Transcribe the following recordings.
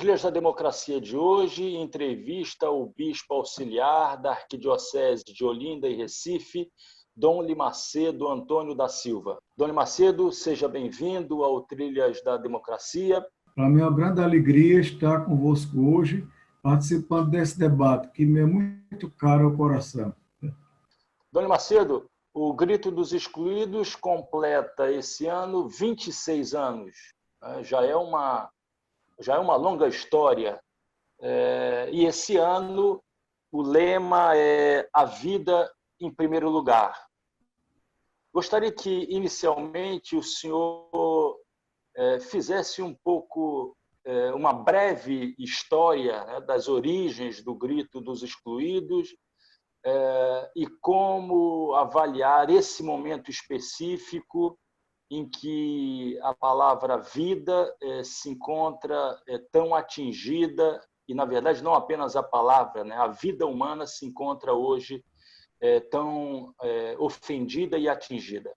Trilhas da Democracia de hoje entrevista o bispo auxiliar da Arquidiocese de Olinda e Recife, Dom Limacedo Antônio da Silva. Dom Limacedo, seja bem-vindo ao Trilhas da Democracia. Para mim é uma grande alegria estar convosco hoje, participando desse debate, que me é muito caro ao coração. Dom Limacedo, o Grito dos Excluídos completa esse ano 26 anos. Já é uma longa história. E esse ano o lema é A Vida em Primeiro Lugar. Gostaria que, inicialmente, o senhor fizesse um pouco, uma breve história das origens do Grito dos Excluídos e como avaliar esse momento específico em que a palavra vida se encontra tão atingida, e, na verdade, não apenas a palavra, né? A vida humana se encontra hoje tão ofendida e atingida.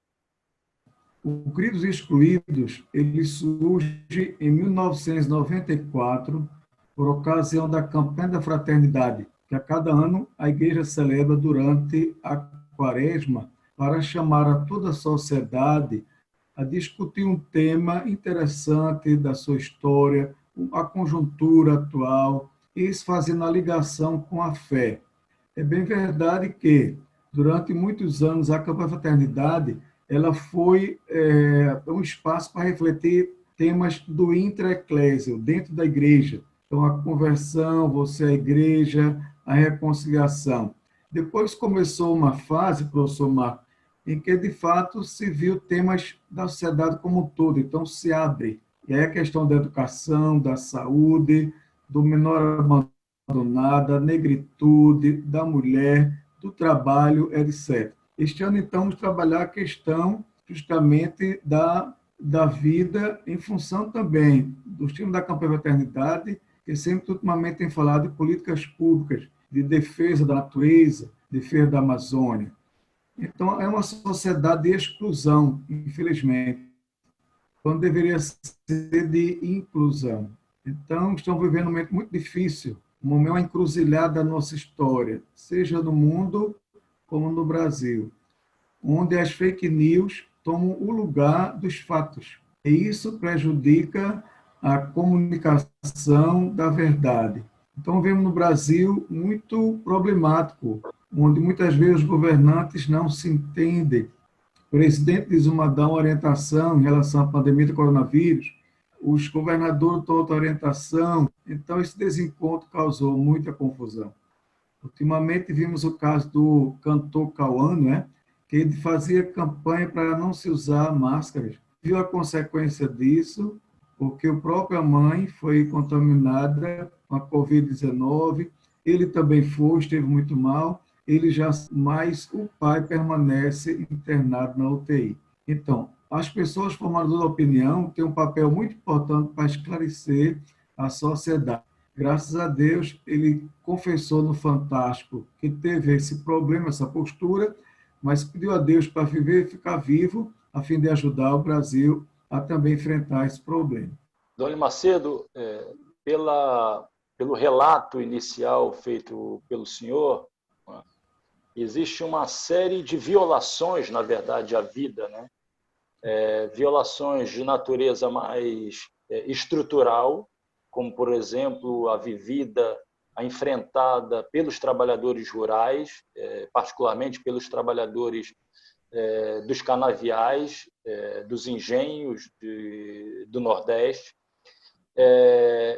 O Grito dos Excluídos, ele surge em 1994, por ocasião da campanha da fraternidade, que a cada ano a Igreja celebra durante a Quaresma, para chamar a toda a sociedade a discutir um tema interessante da sua história, a conjuntura atual, e isso fazendo a ligação com a fé. É bem verdade que, durante muitos anos, a campanha da fraternidade ela foi um espaço para refletir temas do intra-eclésio, dentro da igreja. Então, a conversão, você a igreja, a reconciliação. Depois começou uma fase, professor Marco, em que, de fato, se viu temas da sociedade como um todo. Então, se abre. E aí a questão da educação, da saúde, do menor abandonado, da negritude, da mulher, do trabalho, etc. Este ano, então, vamos trabalhar a questão justamente da vida em função também dos times da campanha Fraternidade, que sempre, ultimamente, tem falado de políticas públicas, de defesa da natureza, defesa da Amazônia. Então, é uma sociedade de exclusão, infelizmente, quando deveria ser de inclusão. Então, estamos vivendo um momento muito difícil, um momento, uma encruzilhada da nossa história, seja no mundo como no Brasil, onde as fake news tomam o lugar dos fatos. E isso prejudica a comunicação da verdade. Então, vemos no Brasil muito problemático, onde muitas vezes os governantes não se entendem. O presidente diz dá uma orientação em relação à pandemia do coronavírus, os governadores dão outra orientação. Então, esse desencontro causou muita confusão. Ultimamente, vimos o caso do cantor Cauã, né? Que ele fazia campanha para não se usar máscaras. Viu a consequência disso, porque a própria mãe foi contaminada com a Covid-19, ele também esteve muito mal, mas o pai permanece internado na UTI. Então, as pessoas formadoras de opinião têm um papel muito importante para esclarecer a sociedade. Graças a Deus, ele confessou no Fantástico que teve esse problema, essa postura, mas pediu a Deus para viver e ficar vivo, a fim de ajudar o Brasil a também enfrentar esse problema. Dom Limacedo, pelo relato inicial feito pelo senhor, existe uma série de violações, na verdade, à vida, né? Violações de natureza mais estrutural, como, por exemplo, a enfrentada pelos trabalhadores rurais, particularmente pelos trabalhadores dos canaviais, dos engenhos do Nordeste.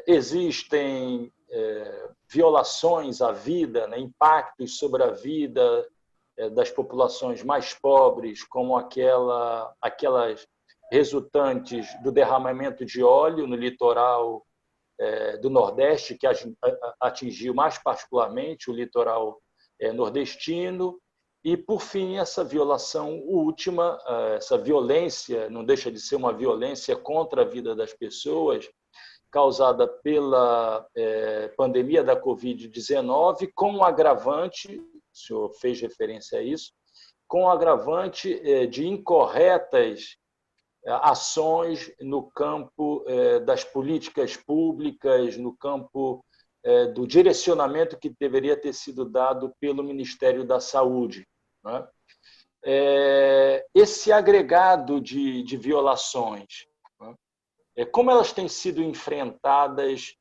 Existem violações à vida, né, impactos sobre a vida das populações mais pobres, como aquelas resultantes do derramamento de óleo no litoral do Nordeste, que atingiu mais particularmente o litoral nordestino. E, por fim, essa violação última, essa violência, não deixa de ser uma violência contra a vida das pessoas, causada pela pandemia da Covid-19, com o agravante, o senhor fez referência a isso, com o agravante de incorretas ações no campo das políticas públicas, no campo do direcionamento que deveria ter sido dado pelo Ministério da Saúde, né? Esse agregado de violações, né? Como elas têm sido enfrentadas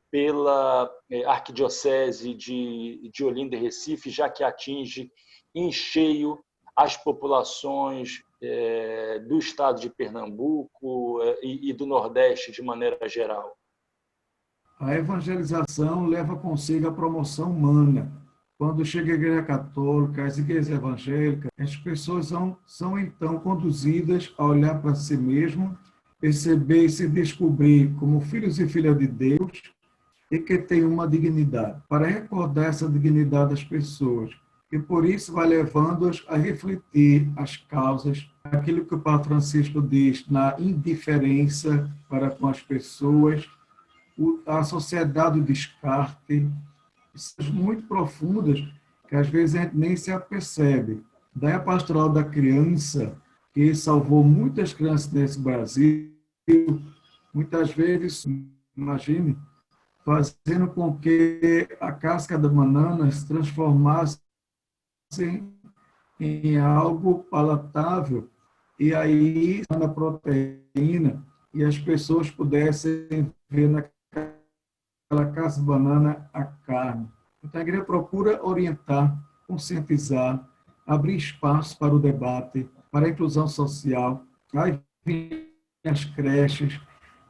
pela Arquidiocese de Olinda e Recife, já que atinge em cheio as populações do estado de Pernambuco e do Nordeste de maneira geral? A evangelização leva consigo a promoção humana. Quando chega a Igreja Católica, as igrejas evangélicas, as pessoas são então conduzidas a olhar para si mesmo, perceber e se descobrir como filhos e filhas de Deus e que têm uma dignidade, para recordar essa dignidade das pessoas. E por isso vai levando-as a refletir as causas, aquilo que o Papa Francisco diz, na indiferença para com as pessoas, a sociedade do descarte, coisas muito profundas que às vezes a gente nem se apercebe. Daí a pastoral da criança, que salvou muitas crianças nesse Brasil, muitas vezes, imagine, fazendo com que a casca da banana se transformasse em algo palatável, e aí a proteína, e as pessoas pudessem ver naquela casca de banana a carne. Então a igreja procura orientar, conscientizar, abrir espaço para o debate, para a inclusão social. Aí vem as creches,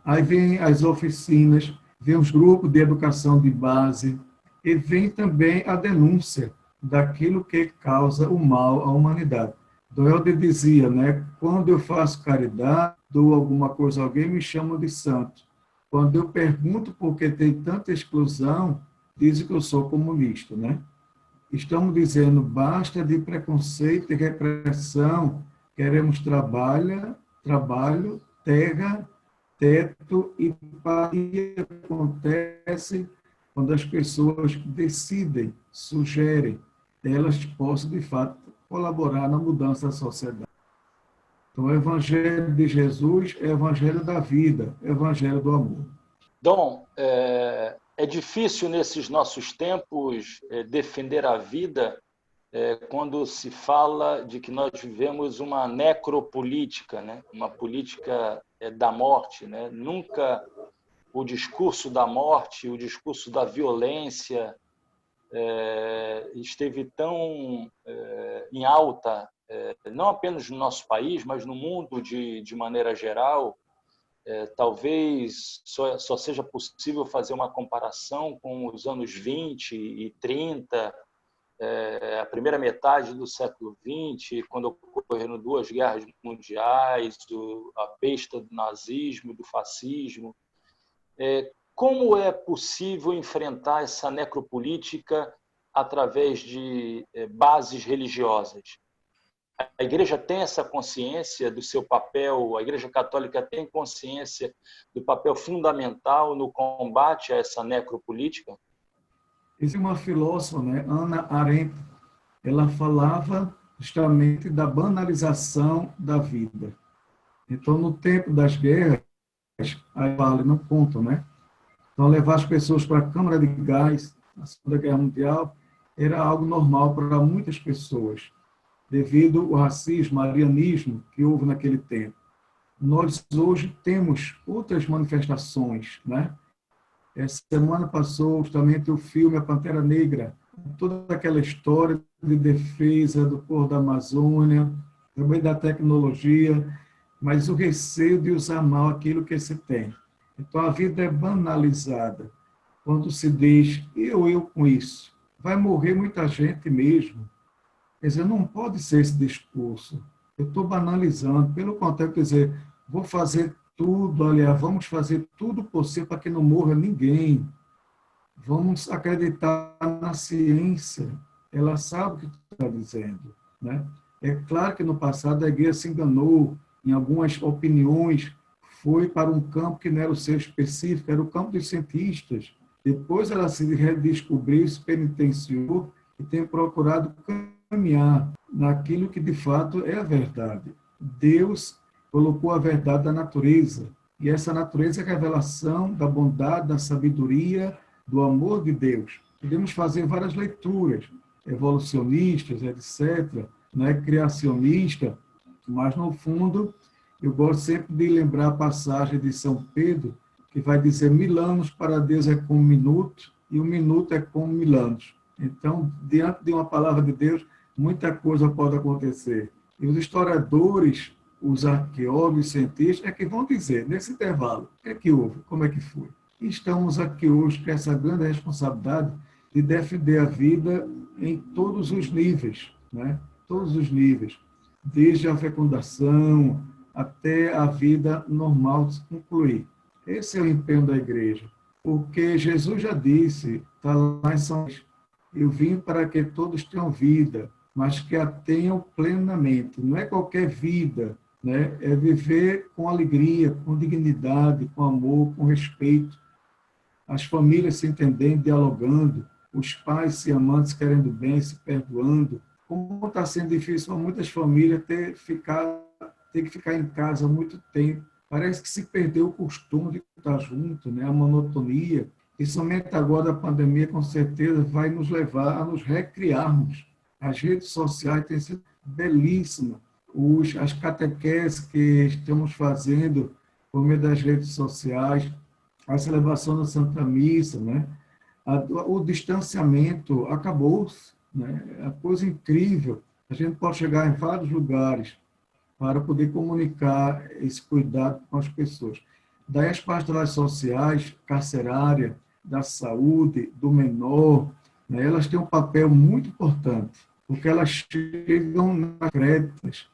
aí vem as oficinas, vem os grupos de educação de base, e vem também a denúncia daquilo que causa o mal à humanidade. Dom Helder dizia, né, quando eu faço caridade, dou alguma coisa a alguém, me chamam de santo. Quando eu pergunto por que tem tanta exclusão, dizem que eu sou comunista, né? Estamos dizendo, basta de preconceito e repressão, queremos trabalho, terra, teto e empatia acontece quando as pessoas decidem, sugerem, elas possam, de fato, colaborar na mudança da sociedade. Então, o Evangelho de Jesus é o Evangelho da vida, é o Evangelho do amor. Dom, é difícil nesses nossos tempos defender a vida quando se fala de que nós vivemos uma necropolítica, né? Uma política da morte, né? Nunca o discurso da morte, o discurso da violência esteve tão em alta, não apenas no nosso país, mas no mundo de maneira geral. Talvez só seja possível fazer uma comparação com os anos 20 e 30, a primeira metade do século XX, quando ocorreram duas guerras mundiais, a besta do nazismo, do fascismo. Como é possível enfrentar essa necropolítica através de bases religiosas? A Igreja tem essa consciência do seu papel, a Igreja Católica tem consciência do papel fundamental no combate a essa necropolítica? Existe uma filósofa, né, Hannah Arendt, ela falava justamente da banalização da vida. Então, no tempo das guerras, aí vale, não contam, né? Então, levar as pessoas para a câmara de gás na Segunda Guerra Mundial era algo normal para muitas pessoas, devido ao racismo, ao arianismo que houve naquele tempo. Nós hoje temos outras manifestações, né? Essa semana passou justamente o filme A Pantera Negra, toda aquela história de defesa do povo da Amazônia, também da tecnologia, mas o receio de usar mal aquilo que se tem. Então a vida é banalizada quando se diz eu com isso. Vai morrer muita gente mesmo. Quer dizer, não pode ser esse discurso. Eu estou banalizando. Pelo contrário, quer dizer, vou fazer tudo, aliás, vamos fazer tudo possível para que não morra ninguém. Vamos acreditar na ciência. Ela sabe o que está dizendo, né? É claro que no passado a igreja se enganou em algumas opiniões, foi para um campo que não era o seu específico, era o campo dos cientistas. Depois ela se redescobriu, se penitenciou e tem procurado caminhar naquilo que de fato é a verdade. Deus, colocou a verdade da natureza. E essa natureza é a revelação da bondade, da sabedoria, do amor de Deus. Podemos fazer várias leituras, evolucionistas, etc., né, criacionista, mas, no fundo, eu gosto sempre de lembrar a passagem de São Pedro, que vai dizer: 1000 anos para Deus é como um minuto, e um minuto é como 1000 anos. Então, diante de uma palavra de Deus, muita coisa pode acontecer. E os historiadores, os arqueólogos, os cientistas, é que vão dizer, nesse intervalo, o que é que houve, como é que foi. E estamos aqui hoje com essa grande responsabilidade de defender a vida em todos os níveis, né? Todos os níveis, desde a fecundação até a vida normal se concluir. Esse é o empenho da igreja, porque Jesus já disse, está lá em São Paulo: eu vim para que todos tenham vida, mas que a tenham plenamente. Não é qualquer vida, né? É viver com alegria, com dignidade, com amor, com respeito, as famílias se entendendo, dialogando, os pais se amando, se querendo bem, se perdoando. Como está sendo difícil para muitas famílias ter que ficar em casa há muito tempo. Parece que se perdeu o costume de estar junto, né? A monotonia. E somente agora a pandemia, com certeza, vai nos levar a nos recriarmos. As redes sociais têm sido belíssimas. As catequeses que estamos fazendo por meio das redes sociais, a celebração da Santa Missa, né? O distanciamento acabou-se, né? É uma coisa incrível. A gente pode chegar em vários lugares para poder comunicar esse cuidado com as pessoas. Daí as pastorais sociais, carcerária, da saúde, do menor, né, elas têm um papel muito importante, porque elas chegam nas créditas.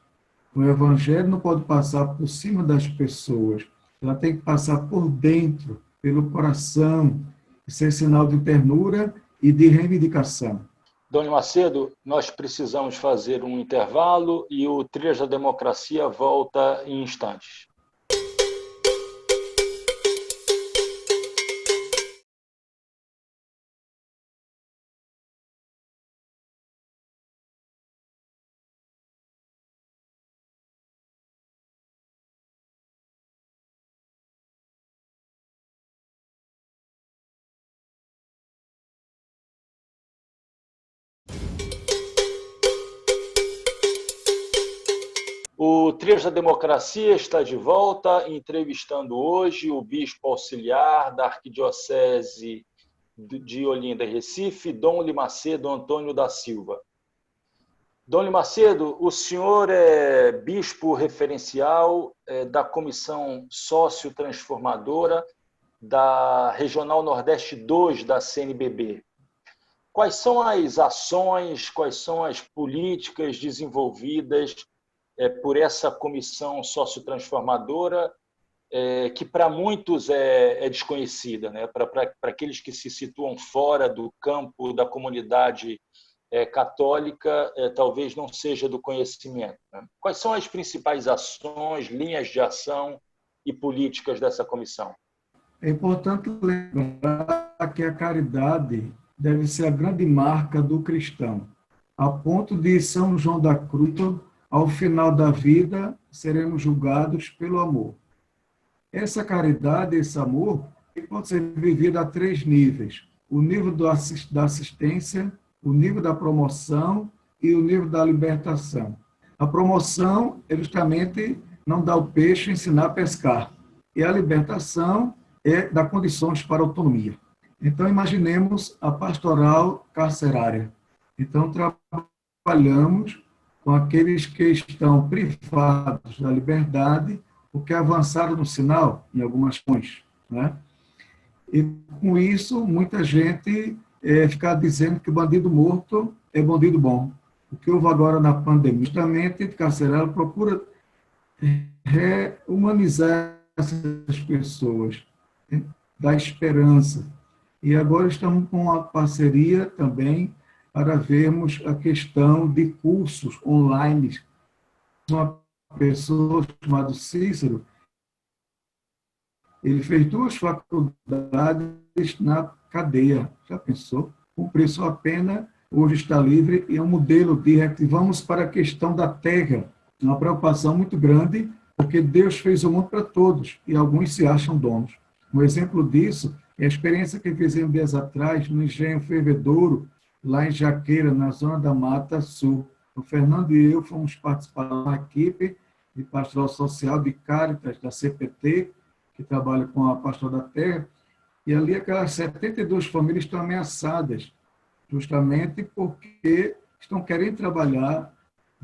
O evangelho não pode passar por cima das pessoas, ela tem que passar por dentro, pelo coração, ser sinal de ternura e de reivindicação. Dona Macedo, nós precisamos fazer um intervalo e o Trilhas da Democracia volta em instantes. O Trilhas da Democracia está de volta, entrevistando hoje o bispo auxiliar da Arquidiocese de Olinda e Recife, Dom Limacedo Antônio da Silva. Dom Limacedo, o senhor é bispo referencial da Comissão Sócio-Transformadora da Regional Nordeste 2 da CNBB. Quais são as ações, quais são as políticas desenvolvidas por essa comissão sociotransformadora, que para muitos é desconhecida, né? Para aqueles que se situam fora do campo da comunidade católica, talvez não seja do conhecimento, né? Quais são as principais ações, linhas de ação e políticas dessa comissão? É importante lembrar que a caridade deve ser a grande marca do cristão, a ponto de São João da Cruz: ao final da vida, seremos julgados pelo amor. Essa caridade, esse amor, pode ser vivido a 3 níveis: o nível da assistência, o nível da promoção e o nível da libertação. A promoção é justamente não dar o peixe, ensinar a pescar. E a libertação é dar condições para a autonomia. Então, imaginemos a pastoral carcerária. Então, trabalhamos com aqueles que estão privados da liberdade, porque avançaram no sinal em algumas questões, né? E com isso, muita gente fica dizendo que bandido morto é bandido bom. O que houve agora na pandemia, justamente, carcerário procura rehumanizar essas pessoas, né? Dar esperança. E agora estamos com uma parceria também para vermos a questão de cursos online. Uma pessoa chamada Cícero, ele fez 2 faculdades na cadeia. Já pensou? Cumpriu sua pena, hoje está livre, e é um modelo de reativamos para a questão da terra. Uma preocupação muito grande porque Deus fez o mundo para todos e alguns se acham donos. Um exemplo disso é a experiência que fizemos dias atrás no Engenho Fervedouro, lá em Jaqueira, na zona da Mata Sul. O Fernando e eu fomos participar da equipe de pastoral social de Cáritas, da CPT, que trabalha com a Pastoral da Terra, e ali aquelas 72 famílias estão ameaçadas, justamente porque estão querendo trabalhar,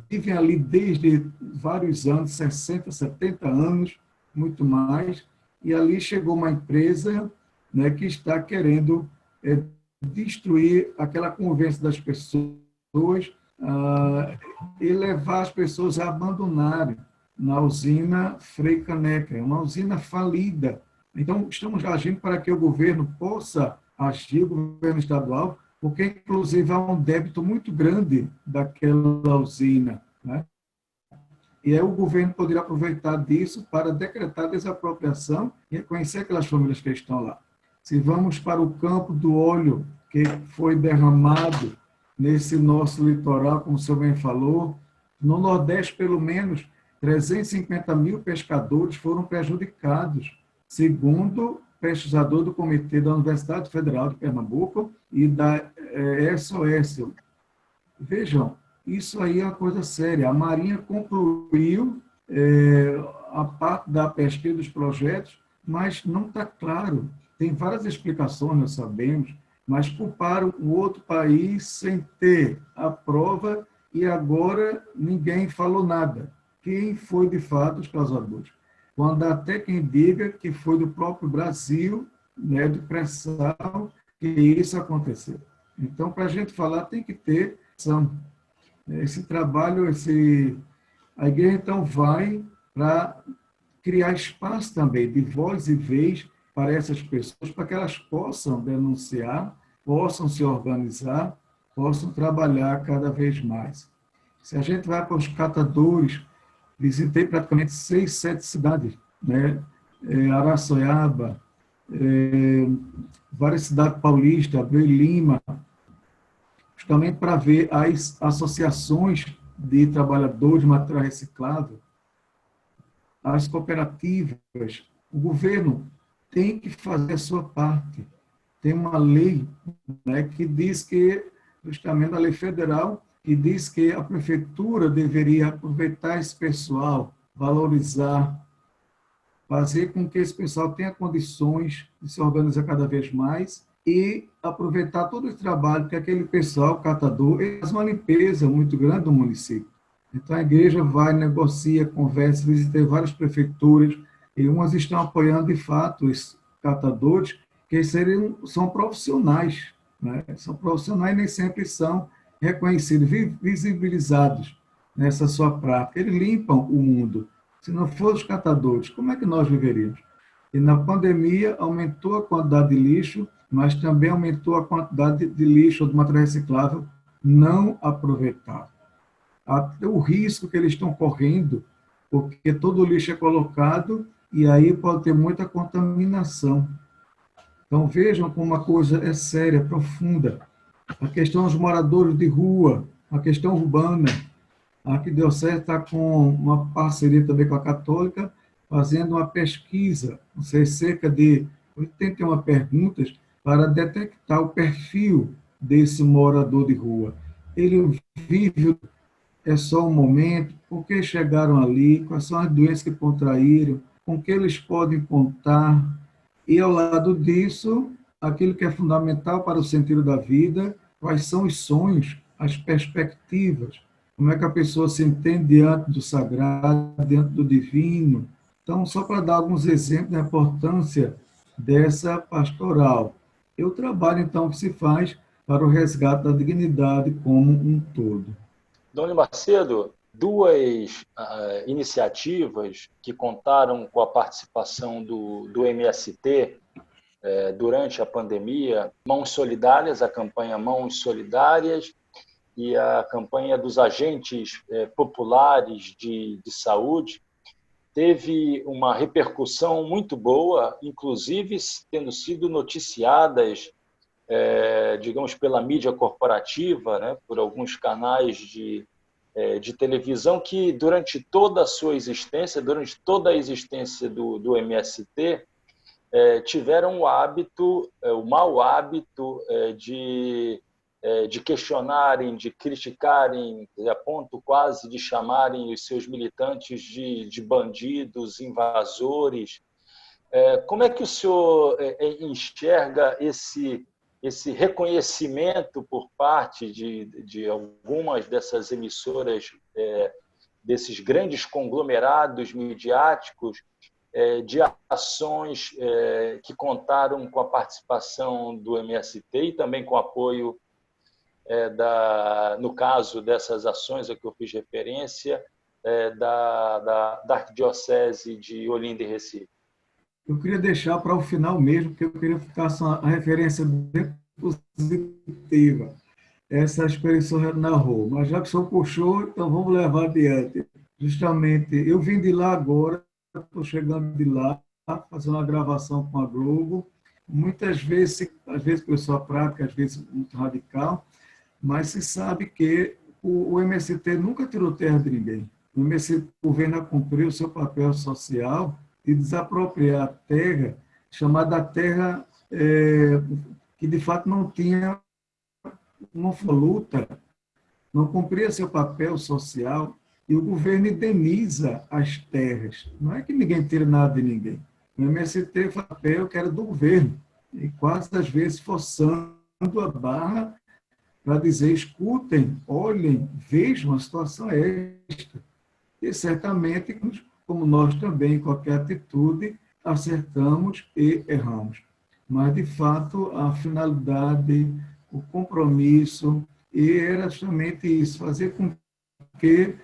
vivem ali desde vários anos, 60, 70 anos, muito mais, e ali chegou uma empresa, né, que está querendo destruir aquela convivência das pessoas, e levar as pessoas a abandonarem na usina Frei Caneca, é uma usina falida. Então, estamos agindo para que o governo possa agir, o governo estadual, porque, inclusive, há um débito muito grande daquela usina, né? E aí o governo poderia aproveitar disso para decretar desapropriação e reconhecer aquelas famílias que estão lá. Se vamos para o campo do óleo que foi derramado nesse nosso litoral, como o senhor bem falou, no Nordeste, pelo menos, 350 mil pescadores foram prejudicados, segundo pesquisador do Comitê da Universidade Federal de Pernambuco e da SOS. Vejam, isso aí é uma coisa séria. A Marinha concluiu a parte da pesquisa dos projetos, mas não está claro. Tem várias explicações, nós sabemos, mas culparam o outro país sem ter a prova e agora ninguém falou nada. Quem foi, de fato, os causadores? Quando há até quem diga que foi do próprio Brasil, né, de pressão, que isso aconteceu. Então, para a gente falar, tem que ter ação. Esse trabalho, a igreja, então, vai para criar espaço também de voz e vez para essas pessoas, para que elas possam denunciar, possam se organizar, possam trabalhar cada vez mais. Se a gente vai para os catadores, visitei praticamente 6, 7 cidades, né? Araçoiaba, várias cidades paulistas, Abreu e Lima, justamente para ver as associações de trabalhadores de material reciclável, as cooperativas. O governo tem que fazer a sua parte. Tem uma lei, né, que diz que, justamente a lei federal, que diz que a prefeitura deveria aproveitar esse pessoal, valorizar, fazer com que esse pessoal tenha condições de se organizar cada vez mais e aproveitar todo o trabalho que aquele pessoal catador faz uma limpeza muito grande do município. Então, a igreja vai, negocia, conversa, visitei várias prefeituras, e umas estão apoiando, de fato, os catadores, que são profissionais, né? São profissionais e nem sempre são reconhecidos, visibilizados nessa sua prática. Eles limpam o mundo. Se não fossem os catadores, como é que nós viveríamos? E na pandemia aumentou a quantidade de lixo, mas também aumentou a quantidade de lixo ou de material reciclável não aproveitado. Até o risco que eles estão correndo, porque todo o lixo é colocado e aí pode ter muita contaminação. Então vejam como uma coisa é séria, profunda. A questão dos moradores de rua, a questão urbana. A Arquidiocese está com uma parceria também com a Católica, fazendo uma pesquisa, não sei, cerca de 81 perguntas, para detectar o perfil desse morador de rua. Ele vive, é só um momento, por que chegaram ali, quais são as doenças que contraíram, com que eles podem contar, e ao lado disso, aquilo que é fundamental para o sentido da vida, quais são os sonhos, as perspectivas, como é que a pessoa se entende diante do sagrado, diante do divino. Então, só para dar alguns exemplos da importância dessa pastoral. É o trabalho, então, que se faz para o resgate da dignidade como um todo. Dona Macedo, duas iniciativas que contaram com a participação do MST durante a pandemia, Mãos Solidárias, a campanha Mãos Solidárias, e a campanha dos agentes populares de saúde, teve uma repercussão muito boa, inclusive tendo sido noticiadas, digamos, pela mídia corporativa, né, por alguns canais de de televisão que, durante toda a sua existência, durante toda a existência do MST, tiveram o mau hábito de questionarem, de criticarem, a ponto quase de chamarem os seus militantes de bandidos, invasores. Como é que o senhor enxerga esse reconhecimento por parte de algumas dessas emissoras, desses grandes conglomerados midiáticos, de ações que contaram com a participação do MST e também com o apoio, no caso dessas ações a que eu fiz referência, da Arquidiocese de Olinda e Recife? Eu queria deixar para o final mesmo, porque eu queria ficar só a referência bem positiva. Essa experiência que o senhor narrou. Mas já que o senhor puxou, então vamos levar adiante. Justamente, eu vim de lá agora, estou chegando de lá, fazendo uma gravação com a Globo. Muitas vezes, às vezes pessoa prática, às vezes muito radical, mas se sabe que o MST nunca tirou terra de ninguém. O MST, o governo cumpriu o seu papel social de desapropriar a terra, chamada terra que de fato não tinha uma luta, não cumpria seu papel social, e o governo indeniza as terras. Não é que ninguém tira nada de ninguém. O MST foi papel que era do governo, e quase às vezes forçando a barra para dizer, escutem, olhem, vejam, a situação é esta. E certamente, como nós também, em qualquer atitude, acertamos e erramos. Mas, de fato, a finalidade, o compromisso, e era justamente isso, fazer com que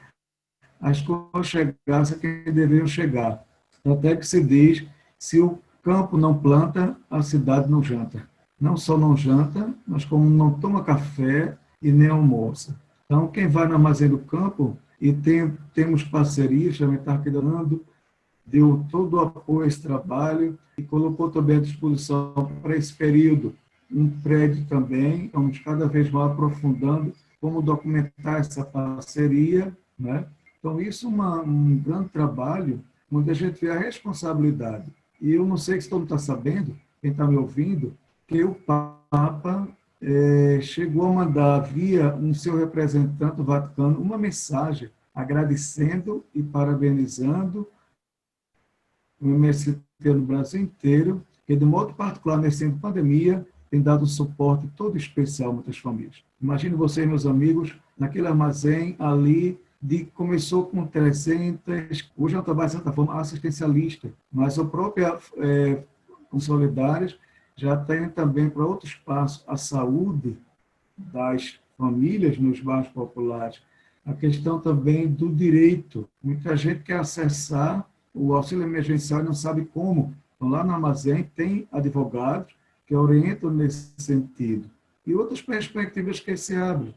as coisas chegassem a quem deveriam chegar. Até que se diz, se o campo não planta, a cidade não janta. Não só não janta, mas como não toma café e nem almoça. Então, quem vai no Armazém do Campo, e temos parcerias, também está aqui dando, deu todo o apoio a esse trabalho e colocou também à disposição para esse período um prédio também, vamos cada vez mais aprofundando como documentar essa parceria, né? Então, isso é um grande trabalho, onde a gente vê a responsabilidade. E eu não sei se todo mundo está sabendo, quem está me ouvindo, que o Papa chegou a mandar, via um seu representante do Vaticano, uma mensagem agradecendo e parabenizando o MST no Brasil inteiro, que, de modo particular, nesse tempo de pandemia, tem dado um suporte todo especial a muitas famílias. Imagine vocês, meus amigos, naquele armazém ali, começou com 300, hoje é um trabalho, de certa forma, assistencialista, mas o próprio Consolidários já tem também para outro espaço a saúde das famílias nos bairros populares, a questão também do direito. Muita gente quer acessar o auxílio emergencial e não sabe como. Então, lá no armazém tem advogados que orientam nesse sentido. E outras perspectivas que se abrem.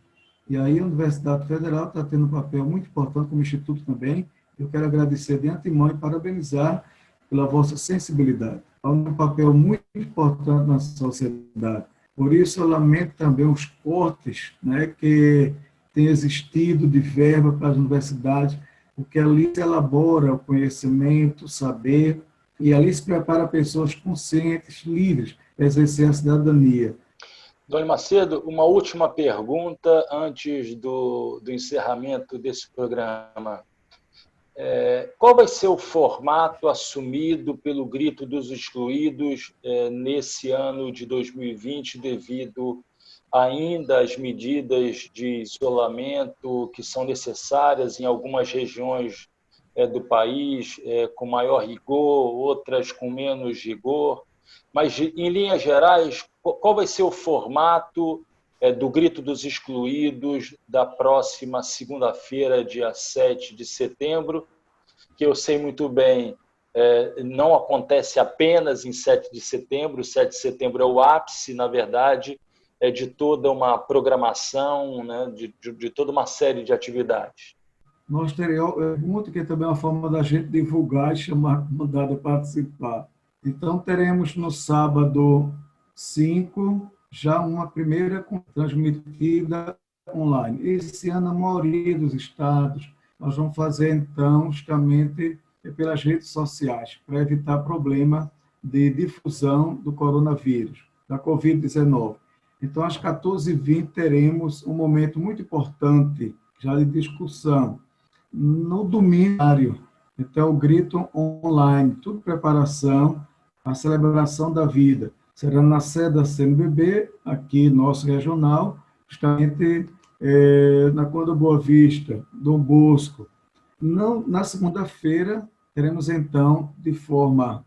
E aí a Universidade Federal está tendo um papel muito importante, como Instituto também. Eu quero agradecer de antemão e parabenizar pela vossa sensibilidade. Há um papel muito importante na sociedade. Por isso, eu lamento também os cortes, né, que têm existido de verba para as universidades, porque ali se elabora o conhecimento, o saber, e ali se prepara pessoas conscientes, livres, para exercer a cidadania. Dona Macedo, uma última pergunta antes do encerramento desse programa. Qual vai ser o formato assumido pelo Grito dos Excluídos nesse ano de 2020, devido ainda às medidas de isolamento que são necessárias em algumas regiões do país, com maior rigor, outras com menos rigor? Mas, em linhas gerais, qual vai ser o formato do Grito dos Excluídos da próxima segunda-feira, dia 7 de setembro, que eu sei muito bem, não acontece apenas em 7 de setembro, o 7 de setembro é o ápice, na verdade, de toda uma programação, né, de toda uma série de atividades. Nós teremos muito que também é uma forma da gente divulgar e chamar a comunidade a participar. Então, teremos no sábado 5, já uma primeira transmitida online. Esse ano, a maioria dos estados, nós vamos fazer, então, justamente pelas redes sociais, para evitar problema de difusão do coronavírus, da Covid-19. Então, às 14h20, teremos um momento muito importante, já de discussão. No domingo, então, o grito online, tudo preparação, a celebração da vida. Será na sede da CNBB, aqui, nosso regional, justamente na Conda Boa Vista, Dom Bosco. Não, na segunda-feira, teremos, então, de forma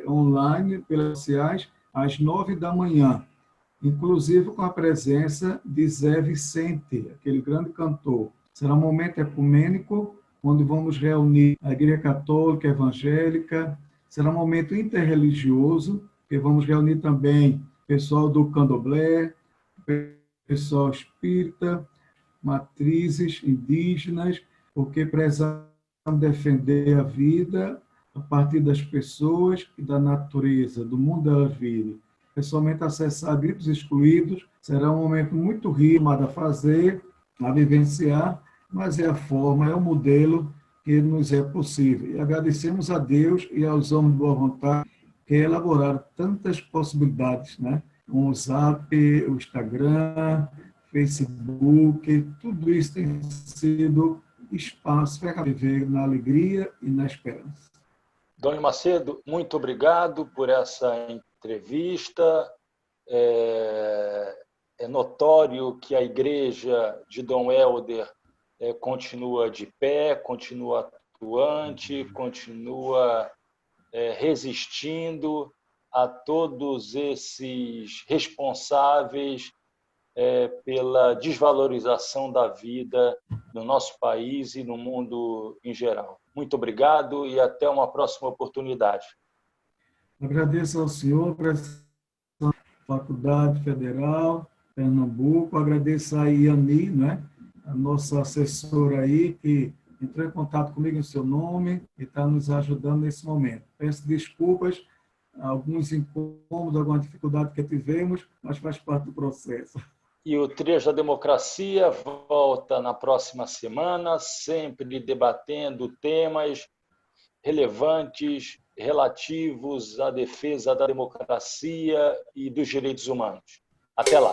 online, pelas sociais, às 9h, inclusive com a presença de Zé Vicente, aquele grande cantor. Será um momento ecumênico, onde vamos reunir a Igreja Católica, Evangélica. Será um momento interreligioso, que vamos reunir também pessoal do Candomblé, pessoal espírita, matrizes indígenas, porque precisamos defender a vida a partir das pessoas e da natureza, do mundo da vida. Pessoalmente, acessar Gritos Excluídos será um momento muito rico a fazer, a vivenciar, mas é a forma, é o modelo que nos é possível. E agradecemos a Deus e aos homens de boa vontade que elaboraram tantas possibilidades, né? O WhatsApp, o Instagram, Facebook, tudo isso tem sido espaço para viver na alegria e na esperança. Dona Macedo, muito obrigado por essa entrevista. É notório que a igreja de Dom Helder continua de pé, continua atuante, continua resistindo a todos esses responsáveis pela desvalorização da vida no nosso país e no mundo em geral. Muito obrigado e até uma próxima oportunidade. Agradeço ao senhor, da Faculdade Federal, Pernambuco, agradeço a Iani, né, a nossa assessora aí, que entrou em contato comigo em seu nome e está nos ajudando nesse momento. Peço desculpas, alguns incômodos, alguma dificuldade que tivemos, mas faz parte do processo. E o Trilhas da Democracia volta na próxima semana, sempre debatendo temas relevantes, relativos à defesa da democracia e dos direitos humanos. Até lá!